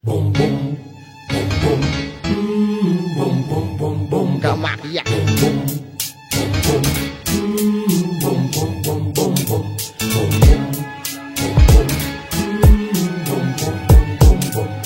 Boom boom, boom boom, boom boom boom boom, Gamaria. Boom boom, boom boom, boom boom boom boom boom, boom boom, boom boom, boom boom boom boom.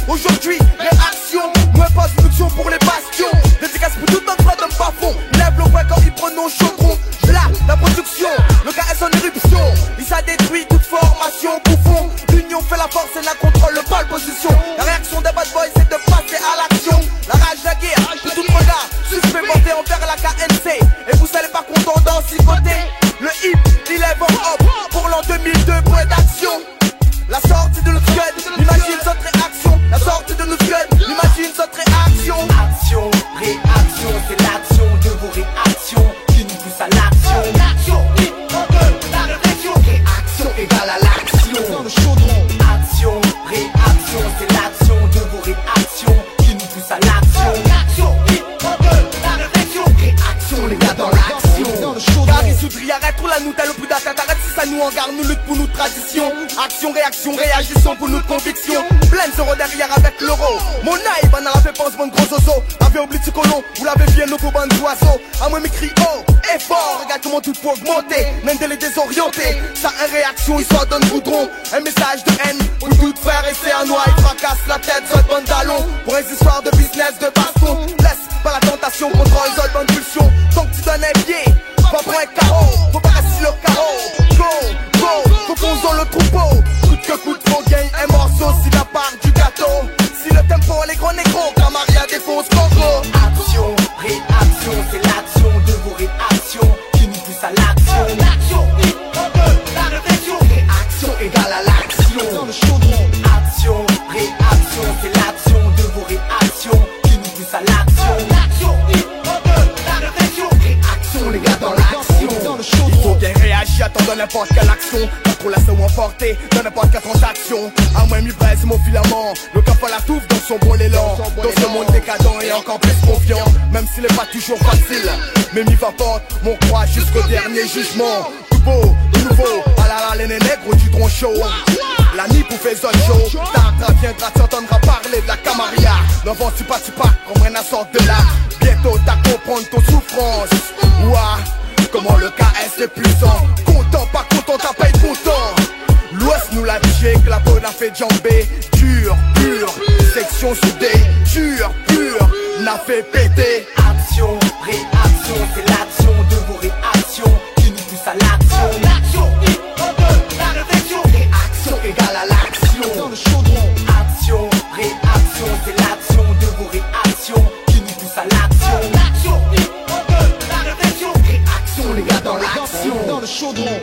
Aujourd'hui, réaction, nous pas une option pour les bastions. Dédicace pour toute notre frère de bas-fond. Lève le poing quand ils prennent nos chaudrons. Là, la production, le KS en éruption. Il s'a détruit toute formation. Bouffon, l'union fait la force et la contrôle, le pôle position. La réaction des bad boys c'est de passer à l'action. La rage, la guerre, de tout regard suspémenté envers la KNC. Et vous allez pas content d'en côté. Le hip, il est en hop pour l'an 2002, point d'action. La sortie de notre gun, imagine notre réaction. La sortie de notre gun, imagine notre réaction. Action, réaction, c'est l'action de vos réactions qui nous pousse à l'action. L'action, la réflexion. Réaction égale à l'action. Dans le chaudron. Action, réaction, c'est l'action de vos réactions qui nous pousse à l'action. L'action, la réflexion. Réaction, les gars, dans l'action. Dans le chaudron. Gary Soudry, arrête trop la noutelle au plus d'attaque. Arrête si ça nous engarde, nous lutte pour nos traditions. Action, réaction, réagissons pour nos convictions. Plein zéro derrière avec l'euro. Mon aïe, ban a fait pense mon gros zozo. Avait oublié ce colon, vous l'avez bien nos bandes d'oiseaux. À moi m'écrit oh, effort, regarde comment tout peut augmenter. Même de les désorienter. Ça une réaction, ils s'en donnent goudron. Un message de haine pour tout frère et c'est un noix. Il fracasse la tête, zot pantalon. Pour les histoires de business, de baston. Laisse pas la tentation, contrôle, zot bonne pulsion. Tant que tu donnes un pied, pas pour un carreau. Faut pas rester le carreau. Go, go, faut qu'on zone le troupeau. Coûte que coûte, faut gagne un morceau si la part du gâteau. Si le tempo est gros négro, Camaria défonce Congo. Action, réaction, c'est l'action de vos réactions qui nous pousse à l'action. L'action, la réflexion. Réaction égale à l'action. Dans le chaudron. Action, réaction, c'est l'action de vos réactions qui nous pousse à l'action. L'action, la réflexion. Réaction, les gars, dans l'action. Dans le chaudron. Il faut bien réagir, attends dans n'importe quelle action. Pas trop laisser ou emporter dans n'importe quelle transaction. À moins mi-braise, mon filament. Le cap à la touffe dans son bon élan. Dans ce monde décadent et encore plus confiant. Même s'il n'est pas toujours facile. Mais m'y va porte, mon croix jusqu'au dernier jugement. Tout beau, tout nouveau. Ah là là, les nègres du tronc chaud. La nuit pour faire zone show. Tatra viendra, t'entendras parler de la Camaria. N'en tu pas, comme rien à sorte de là. Bientôt t'as comprendre ton souffrance. Ouah. Comment le KS est puissant. Content, pas content, t'as pas été content. L'Ouest nous l'a dit que la peau n'a fait jambé. Dur, pur, section soudée. Dur, pur, n'a fait péter. Action, réaction, c'est l'action de vos réactions qui nous pousse à l'action. L'action, la réflexion. Réaction égale à l'action. Dans le chaudron. Action, réaction, c'est l'action de vos réactions qui nous pousse à l'action. L'action, la réflexion. Réaction, les gars, dans l'action. Dans le chaudron.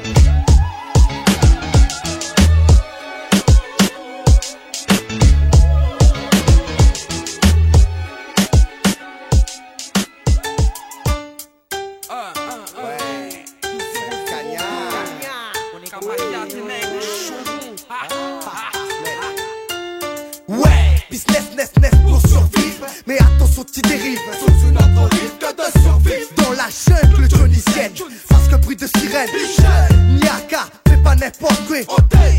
Ouais, business, pour survivre. Mais attention, tu dérives. Sous une autre risque de survivre. Dans la jungle tunisienne. Parce que bruit de sirène. Niaka, fais pas n'importe quoi.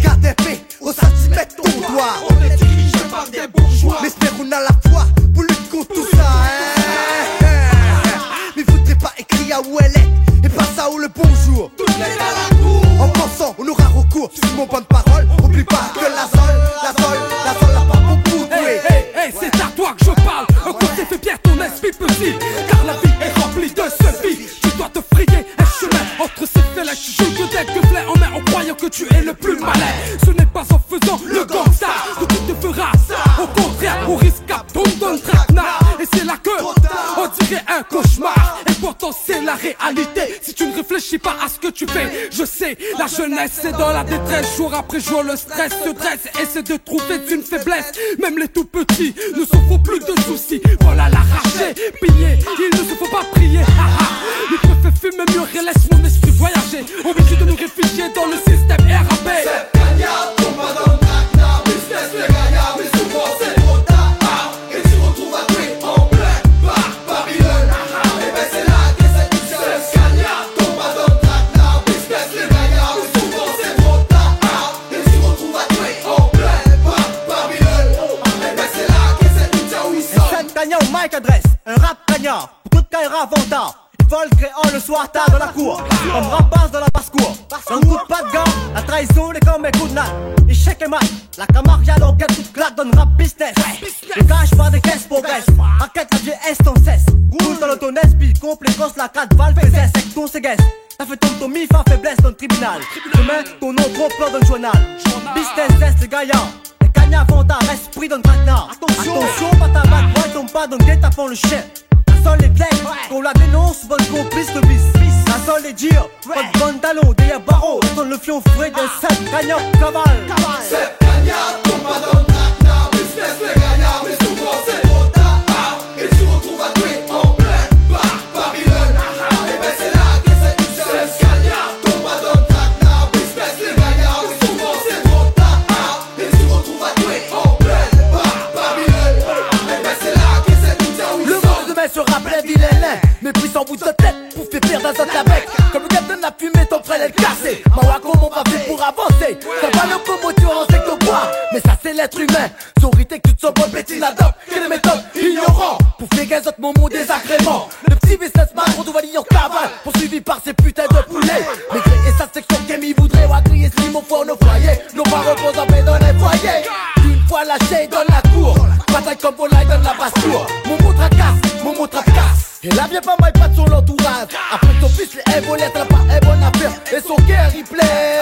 Garde épée, au centimètre ton doigt. On est dirigé par des bourgeois. Mais espérons à la fois pour lutter contre tout ça. Mais voudrais pas écrire à où elle est. Et pas ça où le bonjour. En pensant, on aura recours sur mon bonne parole. Oublie pas que la zone n'a pas beaucoup de Hey, c'est à toi que je parle. Un côté fait bien ton esprit petit. Car la vie est remplie de ce Tu dois te frayer un chemin entre ces flèches. Je te dès que flèche en main en croyant que tu es le plus malin. Ce n'est pas en faisant le gangsta que tu te feras. Au contraire, on risque à ton traquenard. Et c'est là que on dirait un cauchemar. Et pourtant c'est la réalité. Si tu ne réfléchis réfléchis pas à ce que tu fais. Je sais, la jeunesse c'est dans la détresse. Jour après jour le stress se dresse. Essaie de trouver une faiblesse. Même les tout petits ne se font plus de soucis. Voilà l'arraché, pillé, il ne se faut pas prier. Il préfère fumer mûr et laisse mon esprit voyager. Obligé de nous réfugier dans le système RAP. C'est gagnant, tombe pas dans le traquenard. Business les gagnants, mais souvent c'est trop tard. Et tu retrouves à tuer en plein par Babylone. Et ben c'est là que cette mission. C'est gagnant, tombe pas dans le traquenard. Business les gagnants, mais souvent c'est trop tard. Et tu retrouves à tuer en plein par Babylone. Et ben c'est là que cette mission où ils sont. Cette gagnant au mic adresse un rap gagnant. Beaucoup de Kaira Vanta. Vol créant le soir tard dans la cour. On me rapace dans la basse-cour. Un coup de pas de gants, la trahison les comme un coup de natte. Échec et mat, la camarilla l'enquête toute claque dans le rap business. Le cash par des caisses progresse. Raquette la vieille est en cesse. Roule dans l'autonesse, puis complécosse la 4 valves et cesse. Avec ton séguesse, ça fait ton mif en faiblesse dans le tribunal. Demain, ton nom trop plein dans le journal. Business test les gagnants. Les gagnants font un esprit dans le traquenard. Attention, pas ta batte, moi tombe pas dans le guet-apens le chien. Seul les clés, qu'on la dénonce, bonne complice de bis. La seule les dire, pas de bonne talon, derrière barreau, dans le fion fouet d'un seul gagnant cavale. C'est gagnant, tombe pas dans le traquenard. Business les gagnants, mais souvent c'est trop tard. Et tu retrouves à tuer en plein par Babylone. Et ben c'est là que cette mission. C'est gagnant, tombe pas dans le traquenard. Business les gagnants, mais souvent c'est trop tard. Et tu retrouves à tuer en plein par Babylone. Et ben c'est là que cette mission. Le monde demain sera plein vilain, mais puissant bout de tête pour faire perdre un autre avec. Comme le capitaine de la fumée, ton frère est le cassé. Ma comment on va faire pour avancer? Ça va le commotion en secteur bois, mais ça c'est l'être humain. Sorité que tu te sens pas petit là-dedans, que les méthodes ignorants. Pour faire gagner autres moments désagréments. Le petit business macro doit venir en cavale, poursuivi par ces putains de poulets. Mais créer sa section Kémy voudrait ou agrier slim au fond nos foyers. Nos parents reposent en paix dans les foyers. Une fois lâché dans la cour, bataille comme volaille dans la basse-cour. Mon mot tracasse, mon mot tracasse. Et là vient pas mal pas de son entourage. Après ton fils les évolés, t'as pas une bonne affaire. Et son cœur il plaît.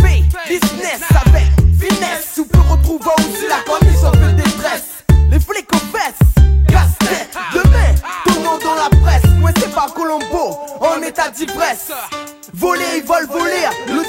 Fait business avec finesse. Où peut retrouver aussi la condition de détresse. Les flics aux fesses, casse-tête. Demain, ton nom dans la presse. Moi c'est pas Colombo, en état d'ivresse. Voler, ils veulent voler. Le